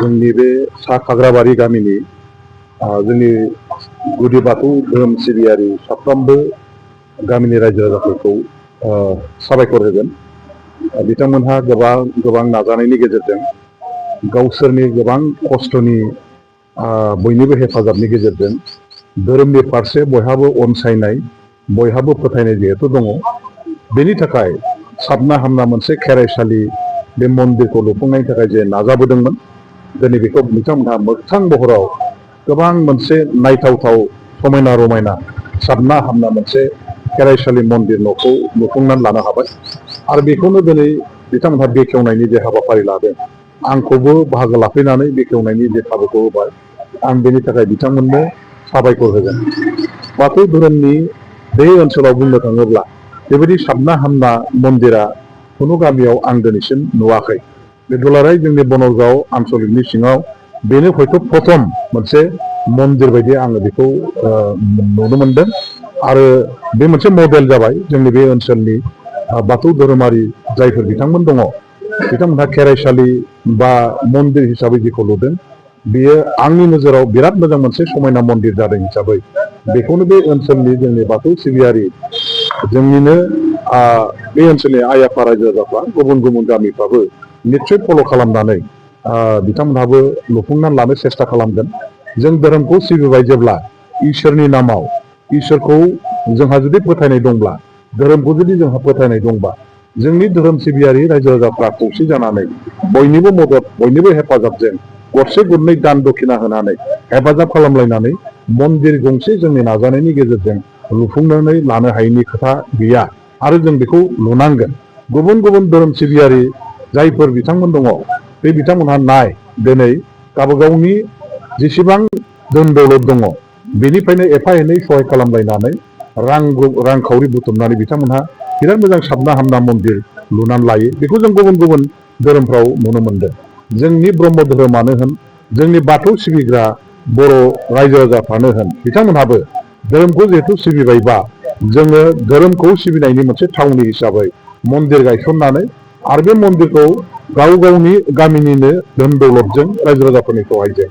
जोंनि बे सा खाग्राबारि गामिनि जोंनि गुदि बाथौ धोरोम सिबियारि साफ्रोमबो गामिनि रायजो राजाफोरखौ साबायखर होगोन। बिथांमोनहा गोबां नाजानायनि गेजेरजों गावसोरनि गोबां खस्थ'नि बयनिबो हेफाजाबनि गेजेरजों धोरोमनि फारसे बयहाबो अनसायनाय बयहाबो फोथायनाय जिहेतु दङ, बेनि थाखाय साबना हामना मोनसे खेराइसालि बे मन्दिरखौ लुफुंनायनि थाखाय जे नाजाबोदोंमोन, दिनै बेखौ बिथांमोनहा मोगथां महराव गोबां मोनसे नायथावथाव समायना रमायना साबना हामना मोनसे खेराइसालि मन्दिर न'खौ लुफुंनानै लानो हाबाय। आरो बेखौनो दिनै बिथांमोनहा बेखेवनायनि जे हाबाफारि लादों, आंखौबो बाहागो लाफैनानै बेखेवनायनि जे खाबुखौ होबाय, आं बेनि थाखाय बिथांमोननो साबायखर होगोन। बाथौ धोरोमनि बे ओनसोलाव बुंनो थाङोब्ला बेबायदि साबना हामना मन्दिरा खुनु गामियाव आं दिनैसिम नुवाखै। बे दुलाराय जोंनि बनासगाव आन्सलिकनि सिङाव बेनो हयथ' प्रथम मोनसे मन्दिर बायदि आङो बेखौ नुनो मोनदों। आरो बे मोनसे मडेल जाबाय जोंनि बे ओनसोलनि बाथौ धोरोमारि जायफोर बिथांमोन दङ, बिथांमोनहा खेराइसालि बा मन्दिर हिसाबै जेखौ लुदों, बेयो आंनि नोजोराव बिराद मोजां मोनसे समायना मन्दिर जादों हिसाबै बेखौनो बे ओनसोलनि जोंनि बाथौ सिबियारि जोंनिनो बे ओनसोलनि आइ आफा रायजो राजाफ्रा गुबुन गुबुन गामिफ्राबो निस्सय फल' खालामनानै बिथांमोनहाबो लुफुंनानै लानो सेस्था खालामगोन। जों धोरोमखौ सिबिबाय जेब्ला इसोरनि नामाव, इसोरखौ जोंहा जुदि फोथायनाय दंब्ला, धोरोमखौ जुदि जोंहा फोथायनाय दंबा, जोंनि धोरोम सिबियारि रायजो राजाफ्रा खौसे जानानै बयनिबो मदद बयनिबो हेफाजाबजों गरसे गरनै दान दक्षिना होनानै हेफाजाब खालामलायनानै मन्दिर गंसे जोंनि नाजानायनि गेजेरजों लुफुंनानै लानो हायैनि खोथा गैया। आरो जों बेखौ लुनांगोन। गुबुन गुबुन धोरोम सिबियारि जायफोर बिथांमोन दङ, बे बिथांमोनहा दिनै गावबागावनि जेसेबां धोन दौलत दङ बेनिफ्रायनो एफा एनै सहाय खालामलायनानै रांखावरि बुथुमनानै बिथांमोनहा बिराद मोजां साबना हामना मन्दिर लुनानै लायो। बेखौ जों गुबुन गुबुन धोरोमफ्राव नुनो मोनदों। जोंनि ब्रह्म धोरोमानो होन, जोंनि बाथौ सिबिग्रा बर' रायजो राजाफ्रानो होन, बिथांमोनहाबो धोरोमखौ जिहेथु सिबिबायबा जोङो धोरोमखौ सिबिनायनि मोनसे थावनि हिसाबै मन्दिर गायसननानै आरो बे मन्दिरखौ गाव गावनि गामिनिनो धोन दौलतजों रायजो राजाफोरनि सहायजों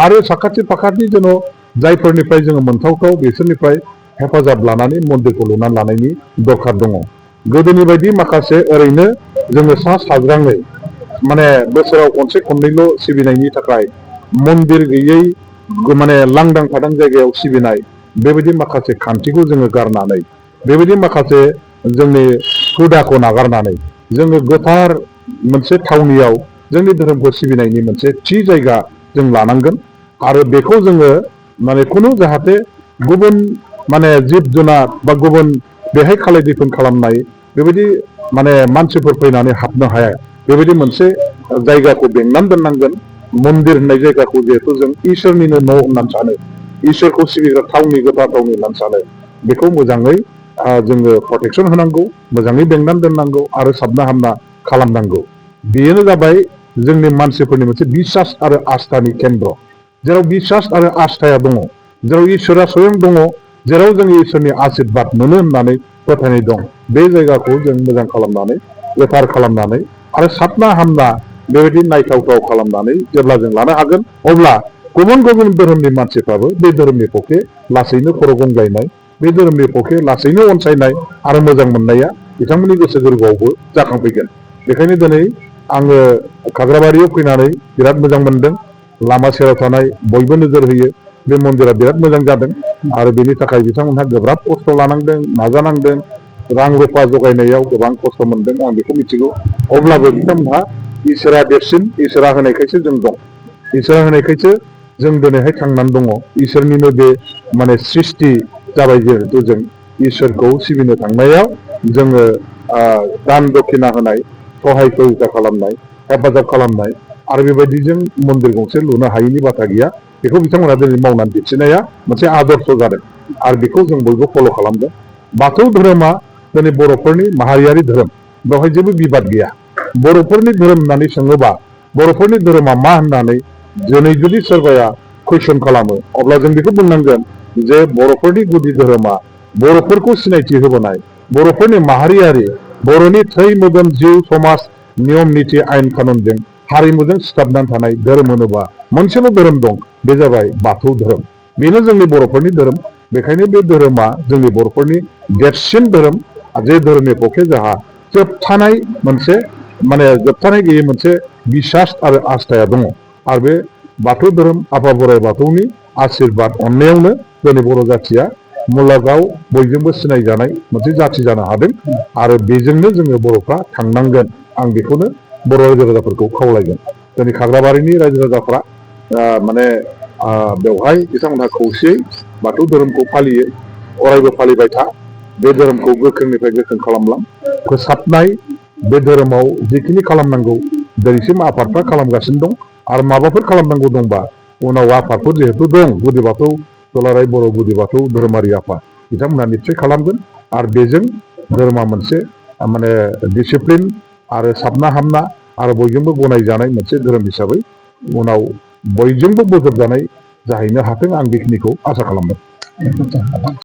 आरो साखाथि फाखाथि जेन' जायफोरनिफ्राय जोङो मोनथावथाव बिसोरनिफ्राय हेफाजाब लानानै मन्दिरखौ लुनानै लानायनि दरखार दङ। गोदोनि बायदि माखासे ओरैनो जोङो सा साज्राङै माने बोसोराव खनसे खननैल' सिबिनायनि थाखाय मन्दिर गैयै लांदां फादां जायगायाव सिबिनाय, बेबायदि माखासे खान्थिखौ जोङो गारनानै, बेबायदि माखासे जोंनि हुदाखौ नागारनानै जोङो गोथार मोनसे थावनियाव जोंनि धोरोमखौ सिबिनायनि मोनसे थि जायगा जों लानांगोन। आरो बेखौ जोङो खुनु जाहाथे गुबुन जिब जुनार बा गुबुन बेहाय खालाय दैफोन खालामनाय बेबायदि मानसिफोर फैनानै हाबनो हाया, बेबायदि मोनसे जायगाखौ बेंनानै दोननांगोन। मन्दिर होननाय जायगाखौ जिहेथु जों इसोरनिनो न' होननानै सानो, इसोरखौ सिबिग्रा थावनि गोथार थावनि होननानै सानो, बेखौ मोजाङै जोङो प्रटेकसन होनांगौ, मोजाङै बेंनानै दोननांगौ आरो साबना हामना खालामनांगौ। बेनो जाबाय जोंनि मानसिफोरनि मोनसे बिसास आरो आस्थानि केन्द्र। जेराव बिसास आरो आस्थाया दङ, जेराव इसोरा स्वयं दङ, जेराव जों इसोरनि आशीर्बाद मोनो होननानै फोथायनाय दं, बे जायगाखौ जों मोजां खालामनानै गोथार खालामनानै आरो साबना हामना बेबायदि नायथावथाव खालामनानै जेब्ला जों लानो हागोन, अब्ला गुबुन गुबुन धोरोमनि मानसिफ्राबो बे धोरोमनि पक्षे लासैनो खर' गंग्लायनाय, बे धोरोमनि पक्षे लासैनो अनसायनाय आरो मोजां मोननाया बिथांमोननि गोसो गोरबोआवबो जाखांफैगोन। बेखायनो दिनै आङो खाग्राबारियाव फैनानै बिराद मोजां मोनदों। लामा सेराव थानाय बयबो नोजोर होयो, बे मन्दिरा बिराद मोजां जादों आरो बेनि थाखाय बिथांमोनहा गोब्राब खस्थ' लानांदों, नाजानांदों, रां रुफा जगायनायाव गोबां खस्थ' मोनदों, आं बेखौ मिथिगौ। अब्लाबो बिथांमोनहा इसोरा देरसिन, इसोरा होनायखायसो जों दं, इसोरा होनायखायसो जों दिनैहाय थांनानै दङ। इसोरनिनो बे सृष्टि जाबाय जिहेथु जों इसोरखौ सिबिनो थांनायाव जोङो दान दक्षिना होनाय, सहाय सहायता खालामनाय, हेफाजाब खालामनाय आरो बेबायदिजों मन्दिर गंसे लुनो हायैनि बाथ्रा गैया। बेखौ बिथांमोना दिनै मावनानै दिन्थिनाया मोनसे आदर्श जादों आरो बेखौ जों बयबो फल' खालामदों। बाथौ धोरोमा दिनै बर'फोरनि माहारियारि धोरोम, बेवहाय जेबो बिबाद गैया। बर'फोरनि धोरोम होननानै सोङोबा बर'फोरनि धोरोमा मा होननानै दिनै जुदि सोरबाया कुइसन खालामो, अब्ला जों बेखौ बुंनांगोन जे बर'फोरनि गुदि धोरोमा बर'फोरखौ सिनायथि होबोनाय, बर'फोरनि माहारियारि, बर'नि थै मोदोम जिउ समाज नियम निथि आयेन खानुनजों हारिमुजों सिथाबनानै थानाय धोरोम होनोबा मोनसेल' धोरोम दं, बे जाबाय बाथौ धोरोम। बेनो जोंनि बर'फोरनि धोरोम। बेखायनो बे धोरोमा जोंनि बर'फोरनि देरसिन धोरोम। जे धोरोमनि पक्षे जोंहा जोबथानाय मोनसे जोबथानाय गैयै मोनसे बिसास आरो आस्थाया दङ। आरो बे बाथौ धोरोम आफा बोराइ बाथौनि आशीर्बाद अननायावनो जोंनि बर' जाथिया मुलुगाव बयजोंबो सिनायजानाय मोनसे जाथि जानो हादों। आरो बेजोंनो जोङो बर'फ्रा थांनांगोन। आं बेखौनो बर' रायजो राजाफोरखौ खावलायगोन। जोंनि खाग्राबारिनि रायजो राजाफ्रा बेवहाय बिथांमोनहा खौसेयै बाथौ धोरोमखौ फालियो, अरायबो फालिबाय था। बे धोरोमखौ गोख्रोंनिफ्राय गोख्रों खालामलां, फोसाबनाय। बे धोरोमाव जिखिनि खालामनांगौ दिनैसिम आफादफ्रा खालामगासिनो दं। आरो माबाफोर खालामनांगौ दंबा उनाव आफादफोर जिहेतु दं, गुदि बाथौ दुलाराय बर' गुदि बाथौ धोरोमारि आफाद, बिथांमोनहा निस्सय खालामगोन। आरो बेजों धोरोमा मोनसे डिसिप्लिन आरो साबना हामना आरो बयजोंबो गनायजानाय मोनसे धोरोम हिसाबै उनाव बयजोंबो बोजबजानाय जाहैनो हाथों, आं बेखिनिखौ आसा खालामदों।